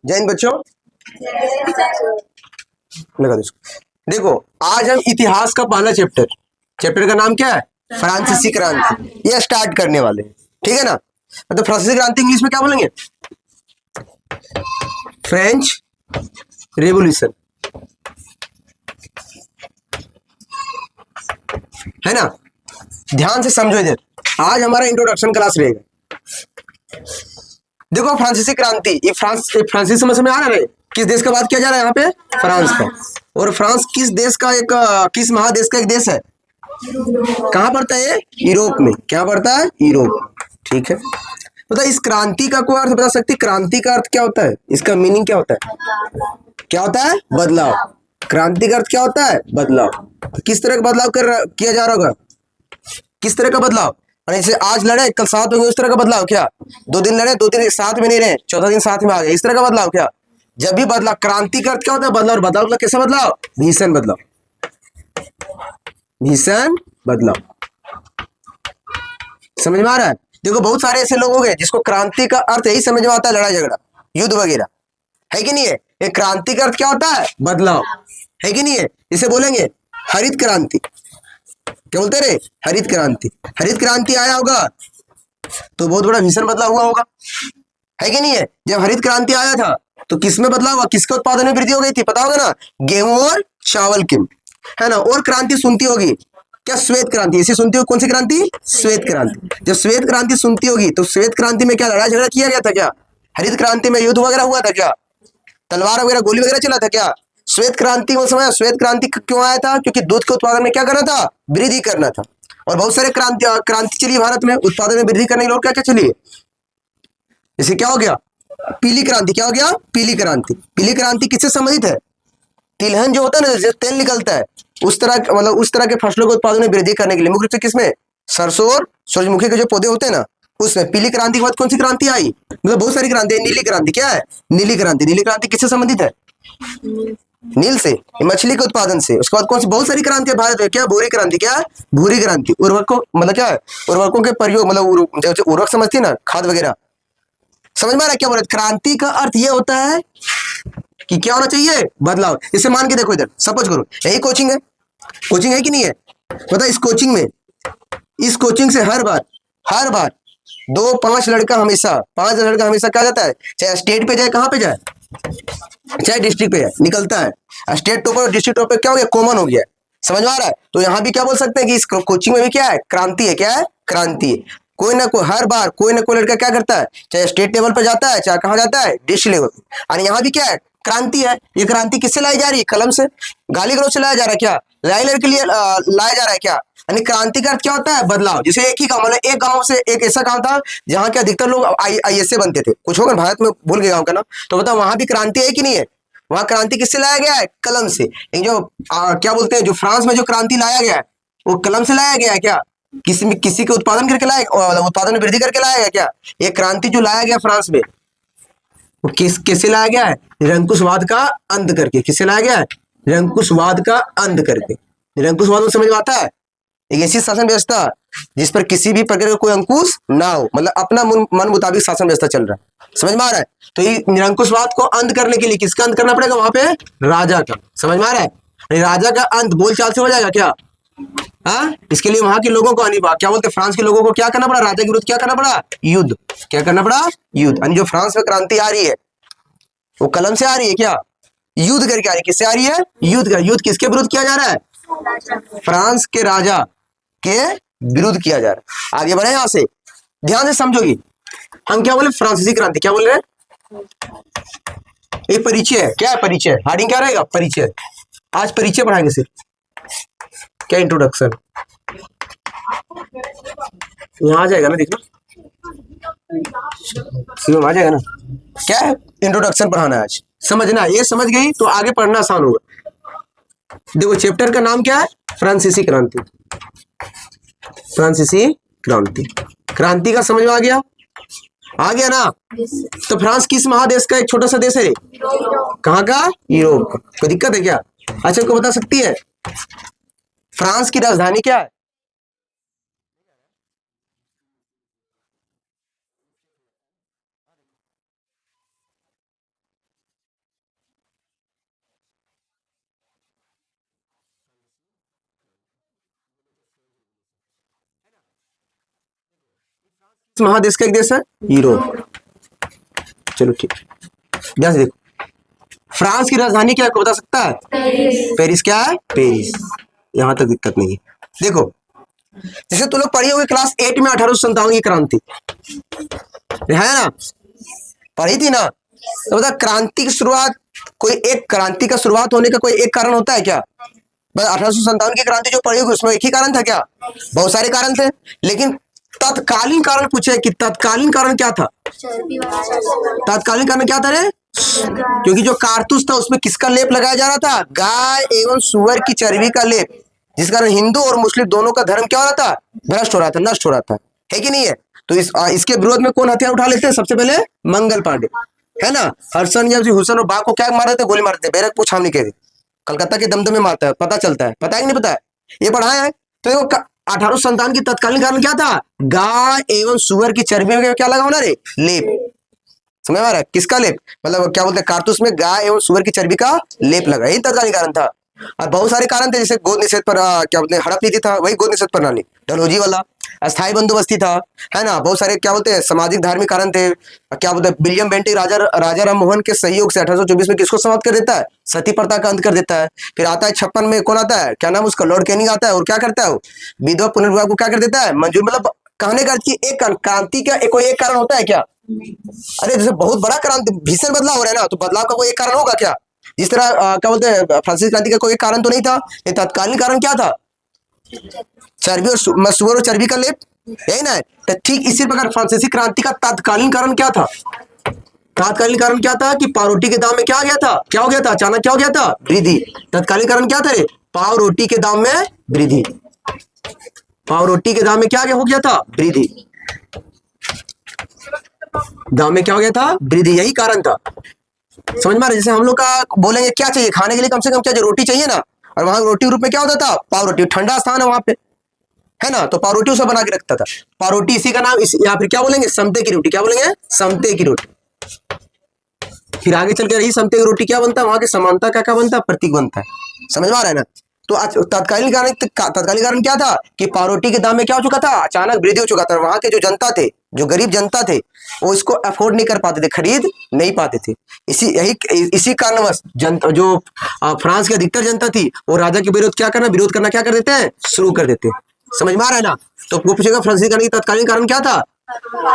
जय हिंद बच्चों। लगा दो इसको। देखो आज हम इतिहास का पहला चैप्टर, चैप्टर का नाम क्या है? फ्रांसीसी क्रांति। ये स्टार्ट करने वाले हैं, ठीक है ना। मतलब फ्रांसीसी क्रांति इंग्लिश में क्या बोलेंगे? फ्रेंच रेवोल्यूशन, है ना। ध्यान से समझो इधर, आज हमारा इंट्रोडक्शन क्लास रहेगा। देखो फ्रांसीसी क्रांति, ये फ्रांसीसी समझ में आ रहा है किस देश का बात किया जा रहा है यहाँ पे? फ्रांस का। और फ्रांस किस देश का एक किस महादेश का एक देश है? कहाँ पड़ता है? यूरोप में। क्या पड़ता है? यूरोप, ठीक है। पता इस क्रांति का कोई अर्थ बता सकती? क्रांति का अर्थ क्या होता है? इसका मीनिंग क्या होता है? क्या होता है? बदलाव। क्रांति का अर्थ क्या होता है? बदलाव। किस तरह का बदलाव किया जा रहा होगा? किस तरह का बदलाव? जैसे आज लड़े कल साथ होंगे, उस तरह का बदलाव क्या? 2 दिन लड़े 2 दिन साथ में नहीं रहे, चौथा दिन साथ में आ गए, इस तरह का बदलाव क्या? जब भी बदलाव, क्रांति का अर्थ क्या होता है? बदलाव। बदलाव मतलब कैसा बदलाव? भीषण बदलाव, भीषण बदलाव। समझ में आ रहा है? देखो बहुत सारे ऐसे लोग हो गए जिसको क्रांति का अर्थ यही समझ में आता है, लड़ाई झगड़ा युद्ध वगैरह, है कि नहीं है? ये क्रांति का अर्थ क्या होता है? बदलाव, है कि नहीं है? इसे बोलेंगे हरित क्रांति। क्या बोलते रहे? हरित क्रांति। हरित क्रांति आया होगा तो बहुत बड़ा भीषण बदलाव हुआ होगा, है कि नहीं है? जब हरित क्रांति आया था तो किसमें बदलाव हुआ? किसके उत्पादन में वृद्धि हो गई थी? पता होगा ना, गेहूं और चावल की, है ना। और क्रांति सुनती होगी क्या? श्वेत क्रांति। इसे सुनती होगी कौन सी क्रांति? श्वेत क्रांति। जब श्वेत क्रांति सुनती होगी तो श्वेत क्रांति में क्या लड़ाई झगड़ा किया गया था क्या? हरित क्रांति में युद्ध वगैरह हुआ था क्या? तलवार वगैरह गोली वगैरह चला था क्या? श्वेत क्रांति में समय श्वेत क्रांति क्यों आया था? क्योंकि दूध के उत्पादन में क्या करना था? वृद्धि करना था। और बहुत सारे क्रांति चली भारत में, उत्पादन में वृद्धि करने के लिए। क्या क्या चली? इसे क्या हो गया? पीली क्रांति। क्या हो गया? पीली क्रांति। पीली क्रांति किससे संबंधित है? तिलहन जो होता है ना, जो तेल निकलता है, उस तरह मतलब उस तरह के फसलों के उत्पादन में वृद्धि करने के लिए, मुख्य रूप से किसमें? सरसों और सूरजमुखी के जो पौधे होते हैं ना, उसमें। पीली क्रांति के बाद कौन सी क्रांति आई? मतलब बहुत सारी क्रांति है। नीली क्रांति। क्या है? नीली क्रांति। नीली क्रांति किससे संबंधित है? नील से, मछली के उत्पादन से। उसके बाद कौन सी बहुत सारी क्रांति है भारत में? क्या? भूरी क्रांति। क्या है? भूरी क्रांति। उर्वरकों मतलब क्या है? उर्वरकों के प्रयोग, मतलब उर्वरक समझती है ना, खाद वगैरह। समझ में आ रहा है क्या बोल रहे? क्रांति का अर्थ यह होता है कि क्या होना चाहिए? बदलाव। इसे मान के देखो, इधर सपोज करो यही कोचिंग है। कोचिंग है कि नहीं है? पता इस कोचिंग में, इस कोचिंग से हर बार 2-5 लड़का हमेशा, 5 लड़का हमेशा क्या जाता है? चाहे स्टेट पे जाए, कहाँ पे जाए, चाहे डिस्ट्रिक्ट पे जाए, निकलता है। स्टेट टॉपर और डिस्ट्रिक्ट टॉपर क्या हो गया? कॉमन हो गया। समझ में आ रहा है? तो यहाँ भी क्या बोल सकते हैं कि इस कोचिंग में भी क्या है? क्रांति है। क्या है? क्रांति है। कोई ना कोई हर बार कोई ना कोई लड़का क्या करता है? चाहे स्टेट लेवल पर जाता है, चाहे कहाँ जाता है? डिस्ट्रिक्ट लेवल पर। और यहाँ भी क्या है? क्रांति है। ये क्रांति किससे लाई जा रही है? कलम से, गाली गलौज से लाया जा रहा है क्या? लाइलर के लिए लाया जा रहा है क्या? यानी क्रांति का अर्थ क्या होता है? बदलाव। जैसे एक ही गांव, मतलब एक गांव से, एक ऐसा गांव था जहां के अधिकतर लोग आईएएस से बनते थे, कुछ होगा भारत में, भूल गए गांव का नाम। तो बताओ वहां भी क्रांति है कि नहीं है? वहां क्रांति किससे लाया गया है? कलम से। जो क्या बोलते हैं, जो फ्रांस में जो क्रांति लाया गया है वो कलम से लाया गया है क्या? किसी के उत्पादन करके लाया, उत्पादन में वृद्धि करके लाया गया क्या? ये क्रांति जो लाया गया फ्रांस में, वो किससे लाया गया है? निरंकुशवाद का अंत करके। किससे लाया गया है? निरंकुशवाद का अंत करके। निरंकुशवाद में समझ में आता है? एक ऐसी शासन व्यवस्था जिस पर किसी भी प्रकार का कोई अंकुश ना हो, मतलब अपना मन मुताबिक शासन व्यवस्था चल रहा है। समझ में आ रहा है? तो ये निरंकुशवाद को अंत करने के लिए किसका अंत करना पड़ेगा? वहां पे राजा का। समझ में आ रहा है? राजा का अंत बोलचाल से हो जाएगा क्या? हाँ, इसके लिए वहां के लोगों को क्या बोलते हैं, फ्रांस के लोगों को क्या करना पड़ा? राजा के विरुद्ध क्या करना पड़ा? युद्ध। क्या करना पड़ा? युद्ध। यानी जो फ्रांस में क्रांति आ रही है वो कलम से आ रही है क्या? युद्ध करके आ रही है। किससे आ रही है? युद्ध का। युद्ध किसके विरुद्ध किया जा रहा है? फ्रांस के राजा के विरुद्ध किया जा रहा है। आगे बढ़े यहां से, ध्यान से समझोगी। हम क्या बोले? फ्रांसीसी क्रांति। क्या बोल रहे हैं? ये परिचय है। क्या है? परिचय। हार्डिंग क्या रहेगा? परिचय। आज परिचय पढ़ाएंगे सिर्फ। क्या? इंट्रोडक्शन। यहाँ आ जाएगा ना, देखना आ जाएगा ना। क्या है? इंट्रोडक्शन पढ़ाना है आज। समझना, ये समझ गई तो आगे पढ़ना आसान होगा। देखो चैप्टर का नाम क्या है? फ्रांसीसी क्रांति। फ्रांसीसी क्रांति। क्रांति का समझ में आ गया? आ गया ना? तो फ्रांस किस महादेश का एक छोटा सा देश है? कहाँ का? यूरोप का। कोई दिक्कत है क्या? अच्छा को बता सकती है फ्रांस की राजधानी क्या है? इस महादेश का एक देश है यूरोप। चलो ठीक है, ध्यान से देखो, फ्रांस की राजधानी क्या है, बता सकता है? पेरिस। क्या है? पेरिस। यहां तक दिक्कत नहीं है। देखो जैसे तुम लोग पढ़ी होगी क्लास 8 में 1857 की क्रांति, है ना, पढ़ी थी ना। तो बता क्रांति की शुरुआत, कोई एक क्रांति का शुरुआत होने का कोई एक कारण होता है क्या? बस 1857 की क्रांति जो पढ़ी होगी उसमें एक ही कारण था क्या? बहुत सारे कारण थे, लेकिन तत्कालीन कारण पूछे कि तत्कालीन कारण क्या था? तत्कालीन कारण क्या था रे? क्योंकि जो कारतूस था उसमें किसका लेप लगाया जा रहा था? गाय एवं सुअर की चर्बी का लेप, जिस कारण हिंदू और मुस्लिम दोनों का धर्म क्या हो रहा था? भ्रष्ट हो रहा था, नष्ट हो रहा था, है कि नहीं है? तो इसके विरोध में कौन हथियार उठा लेते हैं? सबसे पहले मंगल पांडे, है ना। हरसन हुसैन और बाग को क्या मार देते? गोली मार देते, बैरकपुर छावनी के कलकत्ता के दमदमे मारता है, पता चलता है, पता है कि नहीं पता है? ये पढ़ा है। तो देखो 1857 की तत्कालीन कारण क्या था? गाय एवं सुअर की चर्बी में क्या लगा होना रे? लेप। समझ में आ रहा है? किसका लेप? मतलब क्या बोलते हैं, कारतूस में गाय एवं सुअर की चर्बी का लेप लगा, यही तत्कालीन कारण था। और बहुत सारे कारण थे, जैसे गोद निषेध पर क्या बोलते हैं, हड़प नीति था, वही गोद निषेध प्रणाली, डलहौजी वाला, अस्थायी बंदोबस्ती था, है ना। बहुत सारे क्या बोलते हैं सामाजिक धार्मिक कारण थे। क्या बोलते हैं, विलियम बेंटिक राजा राम मोहन के सहयोग से 1824 में किसको समाप्त कर देता है? सती प्रथा का अंत कर देता है। फिर आता है 56 में, कौन आता है, क्या नाम उसका, लॉर्ड कैनिंग आता है, और क्या करता है वो? विधवा पुनर्विवाह को क्या कर देता है? मंजूर। मतलब कहने का कि एक क्रांति का कोई एक कारण होता है क्या? अरे जैसे बहुत बड़ा क्रांति, भीषण बदलाव हो रहा है ना, तो बदलाव का कोई एक कारण होगा क्या? जिस तरह क्या बोलते हैं फ्रांसीसी क्रांति का कोई कारण तो नहीं था। ये तत्कालीन कारण क्या था? चर्बी और सुअर और चर्बी का लेप, यही ना है। तो ठीक इसी प्रकार फ्रांसीसी क्रांति का तत्कालीन कारण क्या था? तत्कालीन कारण क्या था कि पाव रोटी के दाम में क्या आ गया था? क्या हो गया था? अचानक क्या हो गया था? वृद्धि। तत्कालीन कारण क्या था रे? पाव रोटी के दाम में वृद्धि। पाव रोटी के दाम में क्या हो गया था? वृद्धि। दाम में क्या हो गया था? वृद्धि, यही कारण था। समझ में आ रहा है? जैसे हम लोग का बोलेंगे क्या चाहिए खाने के लिए, कम से कम क्या चाहिए? रोटी चाहिए ना। और वहां रोटी के रूप में क्या होता था? पाव रोटी। ठंडा स्थान है वहां पे, है ना, तो पाव रोटी उसे बना के रखता था। पाव रोटी इसी का नाम, या फिर क्या बोलेंगे, समते की रोटी। क्या बोलेंगे? समते की रोटी। फिर आगे चल के रही समते की रोटी क्या बनता है? वहां की समानता का क्या बनता है? प्रतीक बनता है। समझ में आ रहा है ना। तो तत्कालीन कारण क्या था कि पाव रोटी के दाम में क्या हो चुका था? अचानक वृद्धि हो चुका था। वहां के जो जनता थे, जो गरीब जनता थे, वो इसको अफोर्ड नहीं कर पाते थे, खरीद नहीं पाते थे। इसी कारणवश जनता, जो फ्रांस की अधिकतर जनता थी, वो राजा के विरोध करना क्या कर देते हैं? शुरू कर देते हैं। समझ में आ रहा है ना। तो वो पूछेगा फ्रांसीसी क्रांति का तत्कालीन कारण क्या था?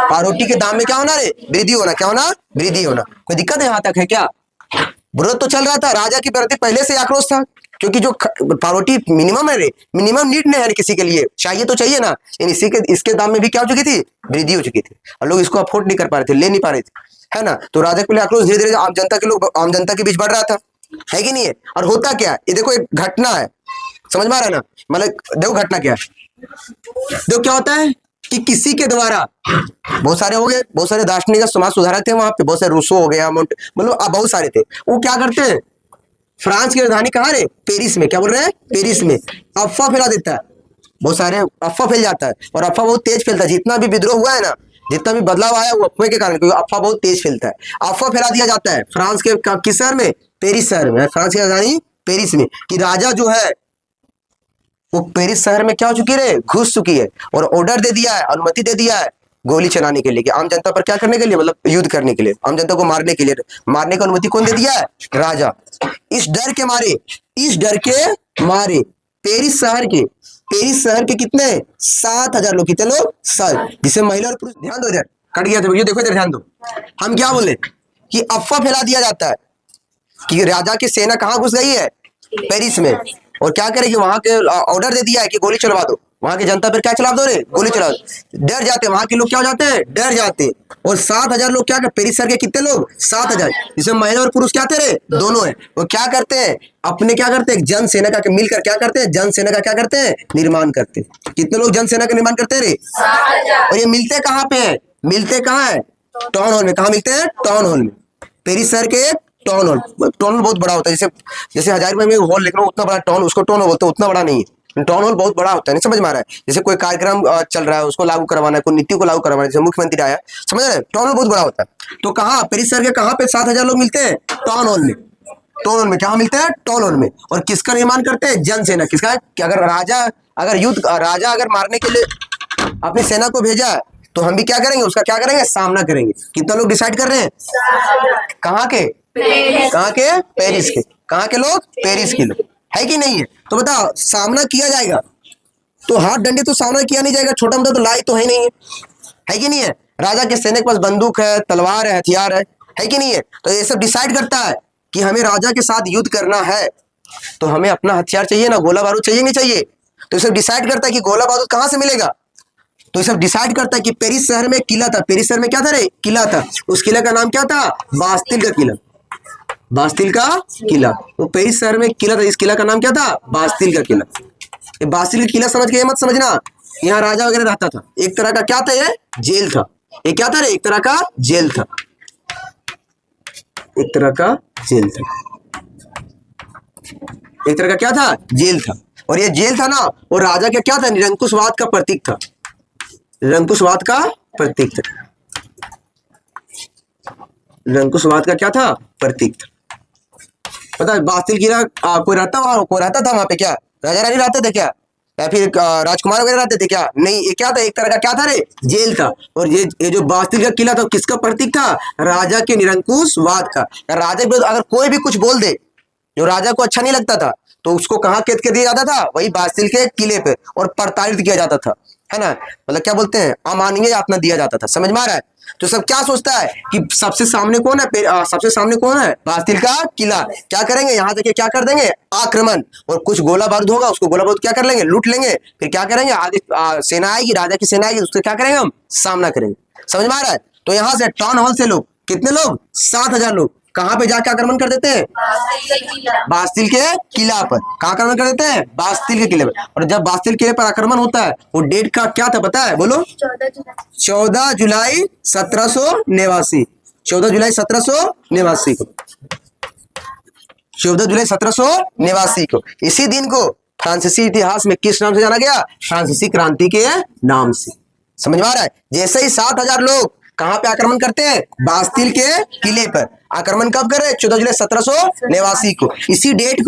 पाव रोटी के दाम में क्या होना रे? वृद्धि होना। क्या होना? वृद्धि होना। कोई दिक्कत है यहाँ तक है क्या? विरोध तो चल रहा था, राजा के प्रति पहले से आक्रोश था, क्योंकि जो पाव रोटी मिनिमम है रे, मिनिमम नीड नहीं है किसी के लिए, चाहिए तो चाहिए ना। इसके दाम में भी क्या हो चुकी थी? वृद्धि हो चुकी थी, और लोग इसको अफोर्ड नहीं कर पा रहे थे, ले नहीं पा रहे थे, है ना। तो राजा के लिए आक्रोश धीरे धीरे आम जनता के बीच बढ़ रहा था, है कि नहीं है। और होता क्या, ये देखो एक घटना है, समझ में आ रहा है ना। मतलब देखो घटना क्या है, देखो क्या होता है कि किसी के द्वारा, बहुत सारे हो गए, बहुत सारे दार्शनिक समाज सुधारक थे वहां पे, बहुत सारे रूसो हो गया, मतलब बहुत सारे थे। वो क्या करते हैं, फ्रांस की राजधानी कहाँ रे? पेरिस में। क्या बोल रहे हैं? पेरिस में। अफवाह फैला देता है, बहुत सारे अफवाह फैल जाता है, और अफवाह बहुत तेज फैलता है। जितना भी विद्रोह हुआ है ना, जितना भी बदलाव आया वो अफवाह के कारण, क्योंकि अफवाह बहुत तेज फैलता है। अफवाह फैला दिया जाता है फ्रांस के किस शहर में? पेरिस शहर में। फ्रांस की राजधानी पेरिस में, कि राजा जो है वो पेरिस शहर में क्या हो चुकी है? घुस चुकी है, और ऑर्डर दे दिया है, अनुमति दे दिया है गोली चलाने के लिए, कि आम जनता पर क्या करने के लिए, मतलब युद्ध करने के लिए, आम जनता को मारने के लिए। मारने की अनुमति कौन दे दिया है? राजा। इस डर के मारे पेरिस शहर के कितने? 7,000 लोग। कितने लोग? 7, जिसे महिला और पुरुष, ध्यान दो इधर, कट गया था, देखो इधर ध्यान दो। हम क्या बोले कि अफवाह फैला दिया जाता है कि राजा की सेना कहाँ घुस गई है? पेरिस में। और क्या करेगी, वहां के ऑर्डर दे दिया है कि गोली चलवा दो, वहां की जनता पर क्या चला दो रे? गोली चला दो। डर जाते, वहां के लोग क्या हो जाते हैं? डर जाते। और 7,000 लोग क्या कर, पेरिस शहर के कितने लोग? 7,000, जिसमें महिला और पुरुष क्या थे रे? दोनों है। वो क्या करते हैं, अपने क्या करते हैं, जन सेना का मिलकर क्या करते हैं? जन सेना का क्या करते हैं? निर्माण करते हैं। कितने लोग जन सेना का निर्माण करते हैं रे? 7,000। और ये मिलते कहाँ पे है? मिलते कहाँ है? टाउन हॉल में। कहाँ मिलते हैं? टाउन हॉल में। पेरिस शहर के टाउन हॉल बहुत बड़ा होता है, जैसे 1000 रुपए में हॉल लिख रहा हूँ, उतना बड़ा टाउन, उसको टाउन हॉल बोलते हैं, उतना बड़ा नहीं है। टाउन हॉल बहुत बड़ा होता है, नहीं समझ में आ रहा है। जैसे कोई कार्यक्रम चल रहा है, उसको लागू करवाना है, कोई नीति को लागू करवाना है, जैसे मुख्यमंत्री आया, समझ रहे हैं, टाउन हॉल बहुत बड़ा होता है। तो कहाँ, पेरिस शहर के कहाँ पे 7,000 लोग मिलते हैं? टाउन हॉल में। टाउन हॉल में क्या मिलते हैं? टाउन हॉल में। और किसका निर्माण करते हैं? जन सेना। किसका? कि अगर राजा अगर मारने के लिए अपनी सेना को भेजा, तो हम भी क्या करेंगे, उसका क्या करेंगे, सामना करेंगे। कितना लोग डिसाइड कर रहे हैं, कहाँ के, कहाँ के, पेरिस के। कहाँ के लोग, पेरिस के लोग, है कि नहीं है। तो बताओ सामना किया जाएगा, तो हाथ डंडे तो सामना किया नहीं जाएगा, छोटा मोटा तो लाई तो है नहीं है कि नहीं है। राजा के सैनिक के पास बंदूक है, तलवार है, हथियार है कि नहीं है। तो ये सब डिसाइड करता है कि हमें राजा के साथ युद्ध करना है, तो हमें अपना हथियार चाहिए ना, गोला बारूद चाहिए नहीं चाहिए। तो ये सब डिसाइड करता है कि गोला बारूद कहाँ से मिलेगा। तो ये सब डिसाइड करता है कि पेरिस शहर में किला था, पेरिस शहर में क्या था रे, किला था। उस किला का नाम क्या था, बास्तिल का किला, बास्तिल का किला। तो पेरिस शहर में किला था, इस किला का नाम क्या था, बास्तिल का किला। ये बास्तिल का किला समझ के मत समझना यहाँ राजा वगैरह रहता था। एक तरह का क्या था, ये जेल था। ये क्या था रे, एक तरह का जेल था, एक तरह का जेल था, एक तरह का क्या था, जेल था। और ये जेल था ना, वो राजा का क्या था, निरंकुशवाद का प्रतीक था, निरंकुशवाद का प्रतीक था, निरंकुशवाद का क्या था, प्रतीक था। पता है बास्तिल किला कोई रहता वहां, कोई रहता था वहां पे, क्या राजा रानी रहते थे क्या, या फिर राजकुमार वगैरह रहते थे क्या, नहीं। ये क्या था, एक तरह का क्या था रे, जेल था। और ये जो बास्तिल का किला था किसका प्रतीक था, राजा के निरंकुशवाद का। राजा के अगर कोई भी कुछ बोल दे जो राजा को अच्छा नहीं लगता था, तो उसको कहाँ कैद कर दिया जाता था, वही बास्तिल के किले पे, और प्रताड़ित किया जाता था, है ना। मतलब क्या बोलते हैं, अमानवीय यातना दिया जाता था, समझ में आ रहा है। तो सब क्या सोचता है कि सबसे सामने कौन है, सबसे सामने कौन है, बास्तिल का किला। क्या करेंगे, यहाँ जाके क्या कर देंगे, आक्रमण। और कुछ गोला बारूद होगा, उसको गोला बारूद क्या कर लेंगे, लूट लेंगे। फिर क्या करेंगे, आगे सेना आएगी, राजा की सेना आएगी, उससे क्या करेंगे, हम सामना करेंगे। समझ में आ रहा है। तो यहाँ से टाउन हॉल से लोग, कितने लोग, 7,000 लोग कहाँ पे जाके आक्रमण कर देते हैं, बास्तिल के किला पर। कहाँ आक्रमण कर देते हैं, बास्तिल के किले पर। और जब बास्तिल किले पर आक्रमण होता है, वो डेट का क्या था पता है, बोलो, 14 जुलाई 1789, 14 जुलाई 1789 को, 14 जुलाई 1789 को। इसी दिन को फ्रांसीसी इतिहास में किस नाम से जाना गया, फ्रांसीसी क्रांति के नाम से। समझ में आ रहा है। जैसे ही 7,000 लोग कहाँ पे आक्रमण करते हैं, बास्तिल के किले पर। आक्रमण कब करे, 14 जुलाई 1789 को। इसी डेट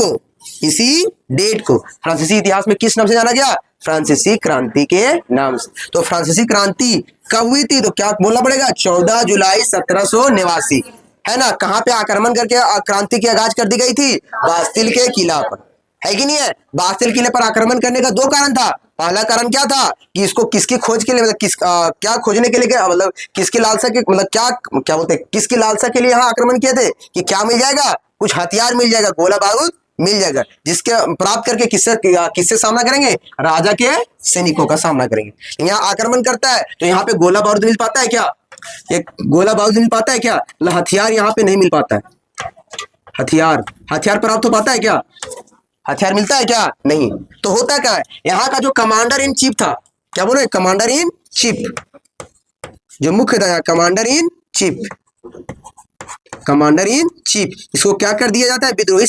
को फ्रांसीसी इतिहास में किस नाम से जाना गया, फ्रांसीसी क्रांति के नाम से। तो फ्रांसीसी क्रांति कब हुई थी, तो क्या बोलना पड़ेगा, 14 जुलाई 1789, है ना। कहाँ पे आक्रमण करके क्रांति की आगाज कर दी गई थी, बास्तिल के किला पर, है कि नहीं है। बास्तिल किले पर आक्रमण करने का 2 कारण था। पहला कारण क्या था कि इसको किसकी खोज के लिए, मतलब क्या खोजने के लिए, क्या मतलब किसकी लालसा के, मतलब क्या बोलते हैं, किसकी लालसा के लिए यहाँ आक्रमण किए थे, कि क्या मिल जाएगा, कुछ हथियार मिल जाएगा, गोला बारूद मिल जाएगा, जिसके प्राप्त करके किससे सामना करेंगे, राजा के सैनिकों का सामना करेंगे। यहाँ आक्रमण करता है तो यहाँ पे गोला बारूद मिल पाता है क्या, ये गोला बारूद मिल पाता है क्या, मतलब हथियार यहाँ पे नहीं मिल पाता है। हथियार प्राप्त हो पाता है क्या, हथियार मिलता है क्या, नहीं। तो होता क्या है, यहाँ का जो कमांडर इन चीफ था, क्या बोले, कमांडर इन चीफ, जो मुख्य था यहाँ, कमांडर इन चीफ, इसको क्या कर दिया जाता है, विद्रोही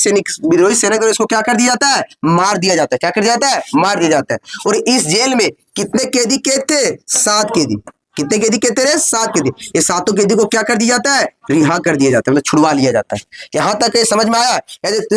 सेना को इसको क्या कर दिया जाता है, मार दिया जाता है। क्या कर दिया जाता है, मार दिया जाता है। और इस जेल में कितने कैदी कैद थे, 7 कैदी। कितने कैदी कहते रहे, 7 कैदी। ये 7 कैदी को क्या कर दिया जाता है, रिहा कर दिया जाता है, मतलब छुड़वा लिया जाता है। यहाँ तक समझ में आया।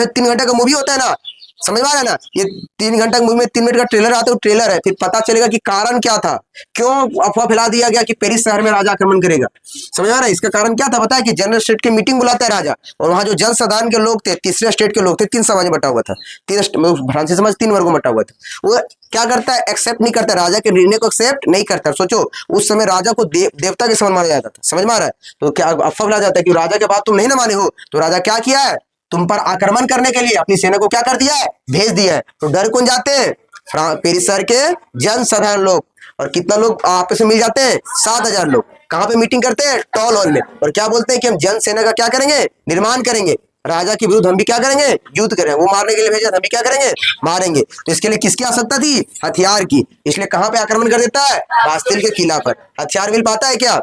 3 घंटे का मूवी होता है ना, समझ में आ रहा है ना, ये 3 घंटा मूवी में 3 मिनट का ट्रेलर आता है, वो ट्रेलर है, फिर पता चलेगा कि कारण क्या था, क्यों अफवाह फैला दिया गया कि पेरिस शहर में राजा आक्रमण करेगा। समझ आ रहा है। इसका कारण क्या था पता है, कि जनरल स्टेट की मीटिंग बुलाता है राजा, और वहां जो जन साधारण के लोग थे, तीसरे स्टेट के लोग थे, 3 समाज में बटा हुआ था, फ्रांसीसी समाज 3 वर्गों में बटा हुआ था। वो क्या करता है, एक्सेप्ट नहीं करता, राजा के निर्णय को एक्सेप्ट नहीं करता। सोचो उस समय राजा को देवता के समान माना जाता था। समझ में आ रहा है। तो क्या अफवाह फैला जाता है कि राजा के बात तुम नहीं ना माने हो, तो राजा क्या किया है, तुम पर आक्रमण करने के लिए अपनी सेना को क्या कर दिया है, भेज दिया है। तो डर कौन जाते हैं, पेरिस शहर के जन साधारण लोग। और कितना लोग आपस में मिल जाते हैं, 7,000 लोग। कहाँ पे मीटिंग करते हैं, टाउन हॉल में। और क्या बोलते हैं कि हम जन सेना का क्या करेंगे, निर्माण करेंगे, राजा के विरुद्ध हम भी क्या करेंगे, युद्ध करेंगे। वो मारने के लिए भेजा, हम भी क्या करेंगे, मारेंगे। तो इसके लिए किसकी आवश्यकता थी, हथियार की। इसलिए कहाँ पे आक्रमण कर देता है, बास्तिल के किला पर। हथियार मिल पाता है क्या,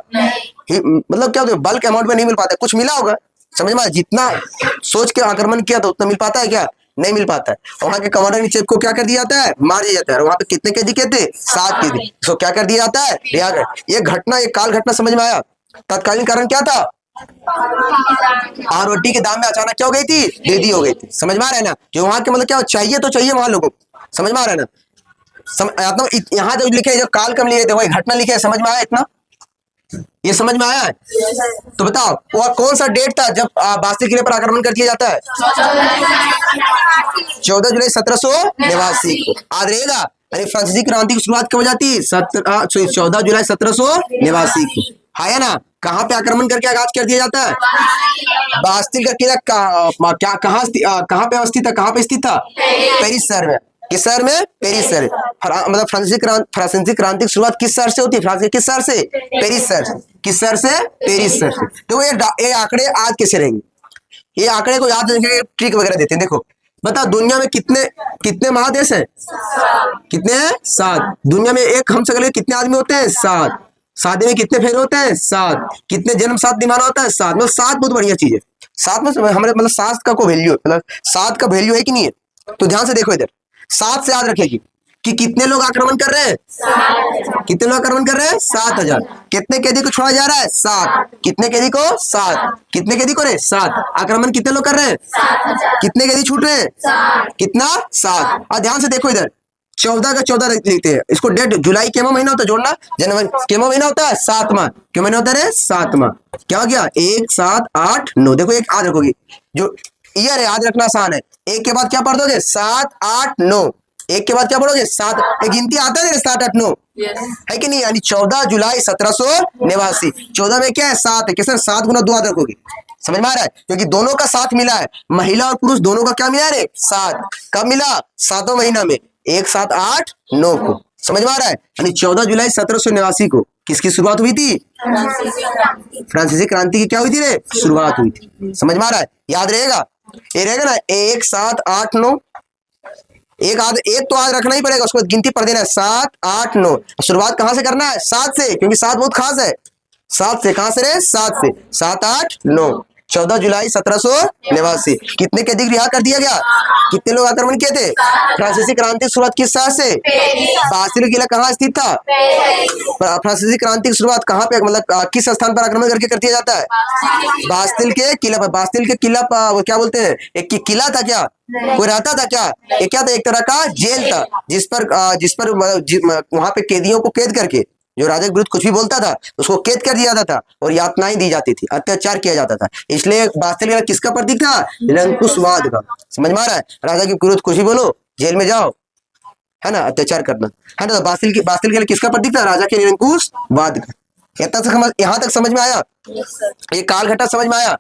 मतलब क्या बल्क अमाउंट में नहीं मिल पाता, कुछ मिला होगा। समझ में, जितना सोच के आक्रमण किया था उतना मिल पाता है क्या, नहीं मिल पाता है। और वहां के कमांडर इन चीफ को क्या कर दिया जाता है, मार दिया जाता है। और वहां पे कितने कैदी कहते, 7 कैदी। इसको क्या कर दिया जाता है, रिहा कर। ये घटना, ये काल घटना समझ में आया। तत्कालीन कारण क्या था, रोटी के दाम में अचानक क्या हो गई थी, वृद्धि हो गई थी। समझ में आ रहा है ना। जो वहां के मतलब क्या चाहिए तो चाहिए वहां लोगों को। समझ में आ रहा है ना। यहाँ जो लिखे, जो काल कम लिखे थे वही घटना लिखे, समझ में आया इतना। ये समझ में आया है? तो बताओ वह कौन सा डेट था जब बास्तिल किले पर आक्रमण कर दिया जाता है? 14 जुलाई 1789 को। याद रहेगा। अरे फ्रांसीसी क्रांति की शुरुआत कब हो जाती है? 14 जुलाई 1789 को। है ना? कहाँ पे आक्रमण करके आगाज कर दिया जाता है? बास्तिल का किला कहाँ पे अवस्थित था? कहाँ पे स्थित था? पेरिस शहर में। किस शहर में? पेरिस शहर। मतलब फ्रांसीसी क्रांति की शुरुआत किस शहर से होती है? फ्रांस के किस शहर से? पेरिस शहर से। किस शहर से? पेरिस शहर से। तो ये आंकड़े आज कैसे रहेंगे? ये आंकड़े को याद रखने के ट्रिक वगैरह देते हैं। देखो बताओ दुनिया में कितने कितने महादेश हैं? कितने हैं? 7। दुनिया में एक हम से कितने आदमी होते हैं? 7। शादी में कितने फेरे होते हैं? 7। कितने जन्म साथ निभाना होता है? 7। मतलब 7 बहुत बढ़िया चीज है। 7 में हमारे मतलब 7 का कोई वैल्यू है, मतलब 7 का वैल्यू है कि नहीं है? तो ध्यान से देखो इधर, 7 से याद रखेगी कि कितने लोग आक्रमण कर रहे हैं? कितने लोग आक्रमण कर रहे हैं? 7000। कितने कैदी को छोड़ा जा रहा है? 7। कितने कैदी को? 7। कितने कैदी को? 7। आक्रमण कितने लोग कर रहे हैं? कितने कैदी छूट रहे हैं? कितना? 7। और ध्यान से देखो इधर 14 का 14 लिखते हैं। इसको डेट जुलाई केमा महीना होता है, जोड़ना। जनवरी केमा महीना होता है? 7वां। क्यों महीना होता है? 7वां। क्या हो गया? 1 7 8 9। देखो एक याद रखोगी, जो ईयर है याद रखना आसान है। एक के बाद क्या पढ़ दोगे? 7 8 9। एक के बाद क्या पढ़ोगे? 7। गिनती आता है 7 8 9 है कि नहीं? यानी 14 जुलाई 1789। 14 में क्या है? 7 है। कैसे? 7 गुना 2 याद रखोगे। समझ में आ रहा है? क्योंकि दोनों का साथ मिला है, महिला और पुरुष दोनों का क्या मिला है? 7। कब मिला? 7वें महीना में, 1 7 8 9 को। समझ में आ रहा है? यानी 14 जुलाई 1789 को किसकी शुरुआत हुई थी? फ्रांसीसी क्रांति की क्या हुई थी रे? शुरुआत हुई थी। समझ में आ रहा है? याद रहेगा? ये रहेगा ना 1 7 8 9। एक तो याद रखना ही पड़ेगा, उसको गिनती पढ़ देना है 7 8 9। शुरुआत कहां से करना है? 7 से, क्योंकि 7 बहुत खास है। 7 से। कहां से रे? 7 से। 7 8 9। 14 जुलाई 1789। कितने कैदी रिहा कर दिया गया? कितने लोग आक्रमण किए थे? फ्रांसीसी क्रांति की शुरुआत किस शहर से? बास्तिल किला कहाँ स्थित था? फ्रांसीसी क्रांति की शुरुआत कहाँ पे, मतलब किस स्थान पर आक्रमण करके कर दिया जाता है? बास्तिल के किला पर। बास्तिल के किला वो क्या बोलते हैं? एक किला था क्या? कोई रहता था क्या? ये क्या था? एक तरह का जेल था, जिस पर वहां पे कैदियों को कैद करके, जो राजा के विरुद्ध कुछ भी बोलता था उसको कैद कर दिया जाता था और यातनाएं दी जाती थी, अत्याचार किया जाता था। इसलिए बास्तिल किला किसका प्रतीक था? निरंकुशवाद का। समझ में आ रहा है? राजा के विरुद्ध कुछ भी बोलो, जेल में जाओ, है ना, अत्याचार करना, है ना। तो बास्तिल किला किसका प्रतीक था? राजा के निरंकुशवाद का। यहाँ तक समझ में आया? ये कालघट्टा समझ में आया?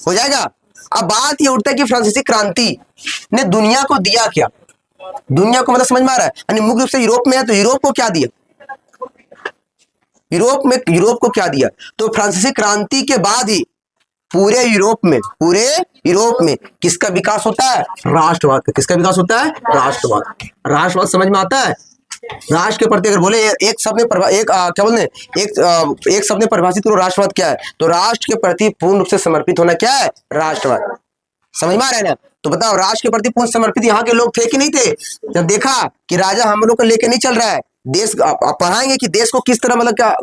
हो जाएगा। अब बात ये उठता है कि फ्रांसीसी क्रांति ने दुनिया को दिया क्या? दुनिया को मतलब समझ में आ रहा है? यानी मुख्य रूप से यूरोप में है, तो यूरोप को क्या दिया? यूरोप को क्या दिया? तो फ्रांसीसी क्रांति के बाद ही पूरे यूरोप में किसका विकास होता है? राष्ट्रवाद का। किसका विकास होता है? राष्ट्रवाद समझ में आता है? राष्ट्र के प्रति अगर बोले एक शब्द में क्या बोलते हैं, एक शब्द में परिभाषित करो राष्ट्रवाद क्या है, तो राष्ट्र के प्रति पूर्ण रूप से समर्पित होना क्या है? राष्ट्रवाद। समझ में आ रहा है ना? तो बताओ राष्ट्र के प्रति पूर्ण समर्पित यहाँ के लोग थे कि नहीं थे? जब देखा कि राजा हम लोग को लेके नहीं चल रहा है, देश आप पढ़ाएंगे कि देश को किस तरह मतलब क्या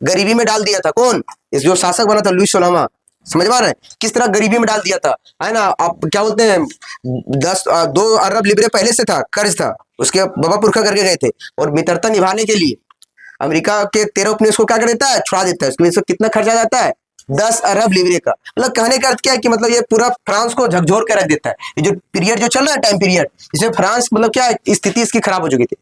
गरीबी में डाल दिया था। कौन? इस जो शासक बना था लुईस 16वां। समझ में आ रहा है? किस तरह गरीबी में डाल दिया था, है ना। आप क्या बोलते हैं, 2 अरब लिबरे पहले से था, कर्ज था, उसके बाबा पुरखा करके गए थे, और मित्रता निभाने के लिए अमेरिका के 13 उपनिवेश को क्या कर देता है? छुड़ा देता है। उसके लिए कितना खर्चा जाता है? 10 अरब लिबरे का। मतलब कहने का अर्थ क्या है कि मतलब ये पूरा फ्रांस को झकझोर कर रख देता है। ये जो पीरियड जो चल रहा है, टाइम पीरियड, इसमें फ्रांस मतलब क्या स्थिति इसकी खराब हो चुकी थी।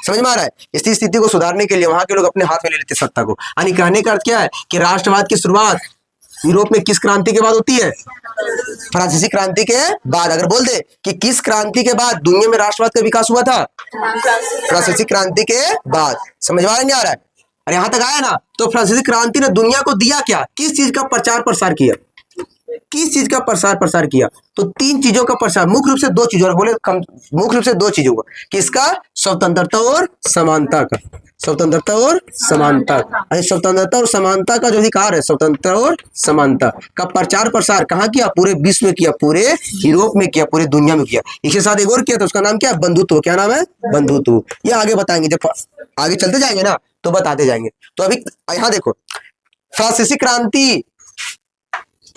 समझ में आ रहा है? इस स्थिति को सुधारने के लिए वहां के लोग अपने हाथ में ले लेते सत्ता को। यानी कहने का अर्थ क्या है कि राष्ट्रवाद की शुरुआत यूरोप में किस क्रांति के बाद होती है? फ्रांसीसी क्रांति के बाद। अगर बोल दे कि किस क्रांति के बाद दुनिया में राष्ट्रवाद का विकास हुआ था? फ्रांसीसी क्रांति के बाद। समझ में नहीं आ रहा है? और यहां तक आया ना? तो फ्रांसीसी क्रांति ने दुनिया को दिया क्या? किस चीज का प्रचार प्रसार किया? किस चीज का प्रसार किया? तो 3 चीजों का प्रसार, मुख्य रूप से 2 चीजों, बोले मुख्य रूप से 2 चीजों का। किसका? स्वतंत्रता और समानता का। स्वतंत्रता और समानता। स्वतंत्रता और समानता का जो अधिकार है, स्वतंत्रता और समानता का प्रचार प्रसार कहाँ किया? पूरे विश्व में किया, पूरे यूरोप में किया, पूरे दुनिया में किया। इसके साथ एक और किया, तो उसका नाम क्या है? बंधुत्व। क्या नाम है? बंधुत्व। ये आगे बताएंगे, जब आगे चलते जाएंगे ना तो बताते जाएंगे। तो अभी यहाँ देखो, फ्रांसीसी क्रांति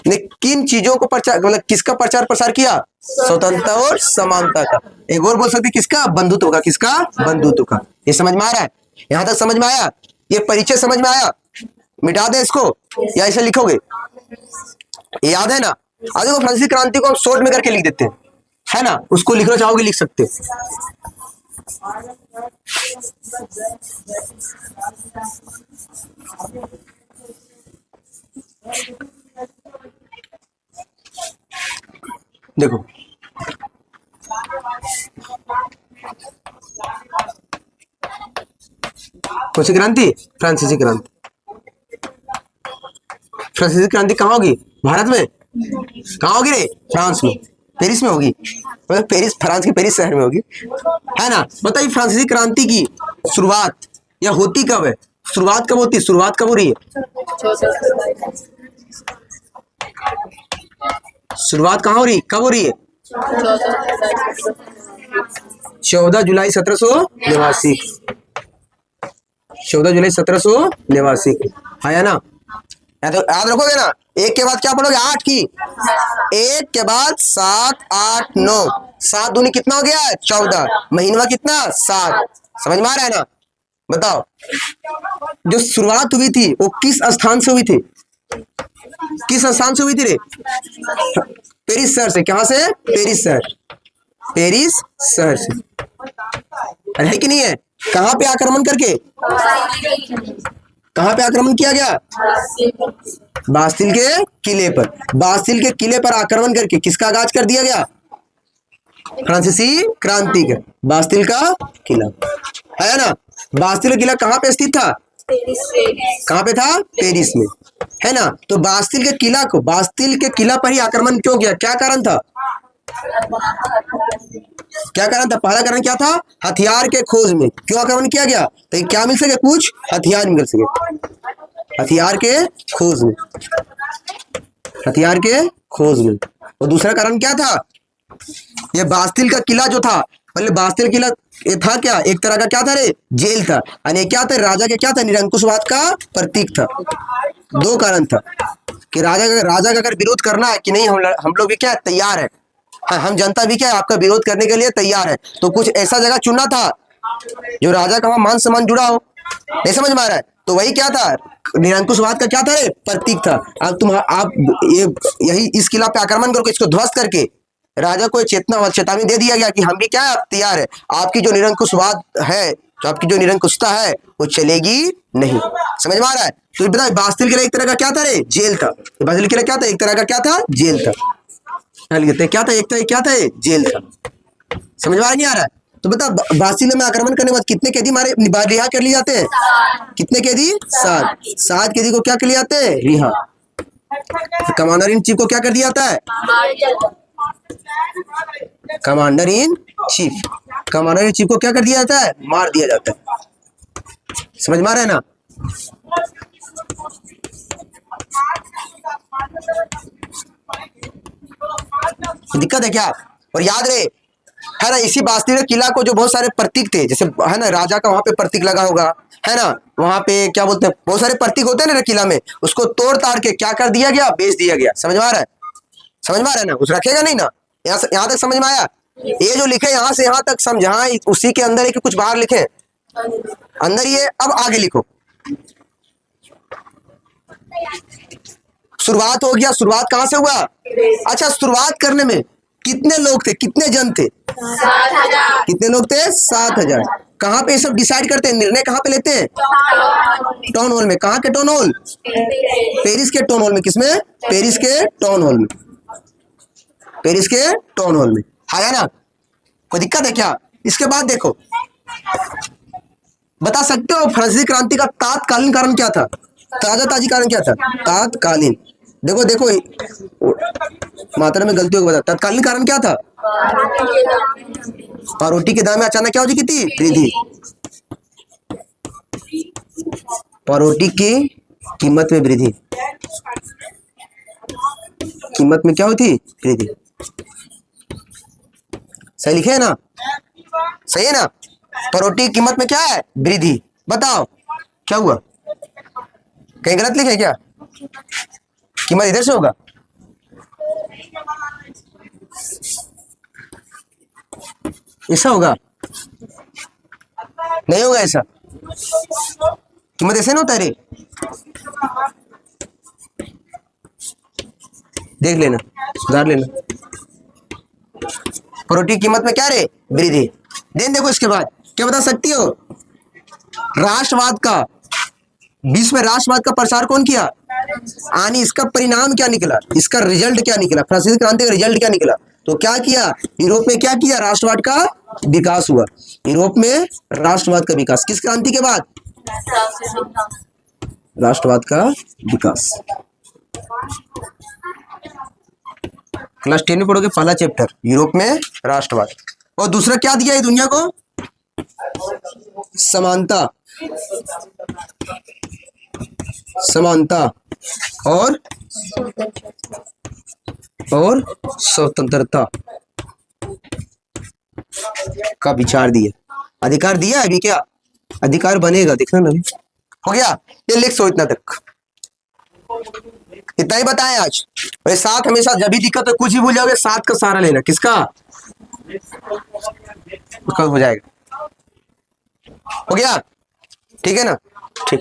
ने किन चीजों को मतलब किसका प्रचार प्रसार किया? स्वतंत्रता और समानता का। एक और बोल सकते किसका? बंधुत्व का। किसका? बंधुत्व का। ये समझ में आ रहा है? यहां तक समझ में आया? ये परिचय समझ में आया? मिटा दे इसको या ऐसे लिखोगे? ये याद है ना? अब देखो फ्रांसीसी क्रांति को हम शॉर्ट में करके लिख देते हैं, है ना? उसको लिखना चाहोगे लिख सकते हो। देखो कौन सी क्रांति? फ्रांसीसी क्रांति। फ्रांसीसी क्रांति कहाँ होगी? भारत में। कहाँ होगी रे? फ्रांस में, पेरिस में होगी। मतलब पेरिस, फ्रांस के पेरिस शहर में होगी, है ना? बताइए फ्रांसीसी क्रांति की शुरुआत या होती कब है? शुरुआत कब होती है? शुरुआत कब हो रही है? शुरुआत कहाँ हो रही, कब हो रही है? 14 जुलाई 1789। 14 जुलाई 1789 है ना? याद रखोगे ना? एक के बाद क्या पढ़ोगे? 8 की। एक के बाद 7, 8, 9, 7 दूनी कितना हो गया? 14। महीनवा कितना? 7। समझ में आ रहा है ना? बताओ जो शुरुआत हुई थी वो किस स्थान से हुई थी? किस स्थान से हुई थी रे? पेरिस शहर से। कहां से? पेरिस शहर। पेरिस शहर से, अरे है कि नहीं है? कहां पे आक्रमण करके? कहां पे आक्रमण किया गया? बास्तिल के किले पर। बास्तिल के किले पर आक्रमण करके किसका आगाज कर दिया गया? फ्रांसीसी क्रांति का। बास्तिल का किला है ना? बास्तिल का किला कहां पे स्थित था? कहां पे था? पेरिस में, है ना? तो बास्तिल के किला को, बास्तिल के किला पर ही आक्रमण क्यों किया? क्या कारण था? क्या कारण था? पहला कारण क्या था? हथियार के खोज में। क्यों आक्रमण किया गया? तो क्या मिल सके? कुछ हथियार मिल सके। हथियार के खोज में, हथियार के खोज में। और दूसरा कारण क्या था? ये बास्तिल का किला जो था, पहले बास्तिल किला ये था क्या? एक तरह का क्या था रे? जेल था। और क्या था? राजा के क्या था? निरंकुशवाद का प्रतीक था। दो कारण था कि राजा का अगर विरोध करना है कि नहीं, हम लोग भी क्या तैयार है, हाँ, हम जनता भी क्या आपका विरोध करने के लिए तैयार है। तो कुछ ऐसा जगह चुनना था जो राजा का वहां मान सम्मान जुड़ा हो। नहीं समझ में आ रहा है? तो वही क्या था? निरंकुशवाद का क्या था? प्रतीक था। अब आप यही इस किला पे आक्रमण करके इसको ध्वस्त करके राजा को चेतावनी दे दिया गया कि हम भी क्या है, तैयार है। आपकी जो निरंकुशवाद है, जो आपकी जो निरंकुशता है वो चलेगी नहीं। समझ में आ रहा है? तो बता, बास्तिल किला एक तरह का क्या था रे? जेल था। बास्तिल किला क्या था? एक तरह का क्या था? जेल था। क्या था? एक क्या था? जेल था। समझ में नहीं आ रहा है? तो बता, बास्तिल में आक्रमण करने के बाद कितने कैदी मारे रिहा कर लिए जाते हैं? कितने कैदी? 7। 7 कैदी को क्या कर लिया जाते हैं? रिहा। कमांडर इन चीफ को क्या कर दिया जाता है? Commander in chief, commander in chief को क्या कर दिया जाता है? मार दिया जाता है। समझ में आ रहा है ना? दिक्कत है क्या? और याद रहे, है ना, इसी बास्तिल के किला को जो बहुत सारे प्रतीक थे, जैसे है ना राजा का वहां पे प्रतीक लगा होगा, है ना? वहां पे क्या बोलते हैं, बहुत सारे प्रतीक होते हैं ना किला में, उसको तोड़ ताड़ के क्या कर दिया गया? बेच दिया गया। समझ में आ रहा है? समझ में आ रहा है ना? कुछ रखेगा नहीं ना? यहाँ तक समझ में आया? ये जो लिखे यहाँ से यहाँ तक समझा, उसी के अंदर है कि कुछ बाहर लिखे? अंदर ही है। अब आगे लिखो। शुरुआत हो गया। शुरुआत कहां से हुआ? अच्छा, शुरुआत करने में कितने लोग थे? कितने जन थे? 7,000। कितने लोग थे? 7,000। कहां पे सब डिसाइड करते हैं? निर्णय कहां पे लेते हैं? टाउन हॉल में। कहां के टाउन हॉल? पेरिस के टाउन हॉल में। किसमें? पेरिस के टाउन हॉल में। पेरिस के टाउन हॉल में, है ना? कोई दिक्कत है क्या? इसके बाद देखो, बता सकते हो फ्रांसीसी क्रांति का तात्कालीन कारण क्या था? ताजी कारण क्या था? तात्कालीन। देखो देखो, मात्रा में गलती हो गई। तत्कालीन कारण क्या था? पावरोटी के दाम में अचानक क्या हो चुकी थी? वृद्धि। पावरोटी की कीमत में वृद्धि। कीमत में क्या होती? वृद्धि। सही लिखे है ना? सही है ना? पावरोटी की कीमत में क्या है? वृद्धि। बताओ क्या हुआ? कहीं गलत लिखे क्या? कीमत इधर से होगा? ऐसा होगा? नहीं होगा ऐसा। कीमत ऐसे ना होता है रे। देख लेना, सुधार लेना। प्रोटी की कीमत में क्या रे? वृद्धि। देन देखो इसके बाद क्या बता सकती हो? राष्ट्रवाद का, विश्व में राष्ट्रवाद का प्रसार कौन किया? यानी इसका परिणाम क्या निकला, इसका रिजल्ट क्या निकला, फ्रांसीसी क्रांति का रिजल्ट क्या निकला? तो क्या किया यूरोप में? क्या किया? राष्ट्रवाद का विकास हुआ। यूरोप में राष्ट्रवाद का विकास किस क्रांति के बाद? राष्ट्रवाद का विकास। क्लास 10 में पढ़ोगे पहला चैप्टर, यूरोप में राष्ट्रवाद। और दूसरा क्या दिया है दुनिया को? समानता, समानता और स्वतंत्रता का विचार दिया। अधिकार दिया, अभी क्या अधिकार बनेगा देखना ना। हो गया, ये लिख सो इतना तक, इतना ही बताएं आज। और साथ हमेशा जब भी दिक्कत हो कुछ भी भूल जाओगे, साथ का सहारा लेना। किसका? उसका हो जाएगा। हो गया, ठीक है ना? ठीक।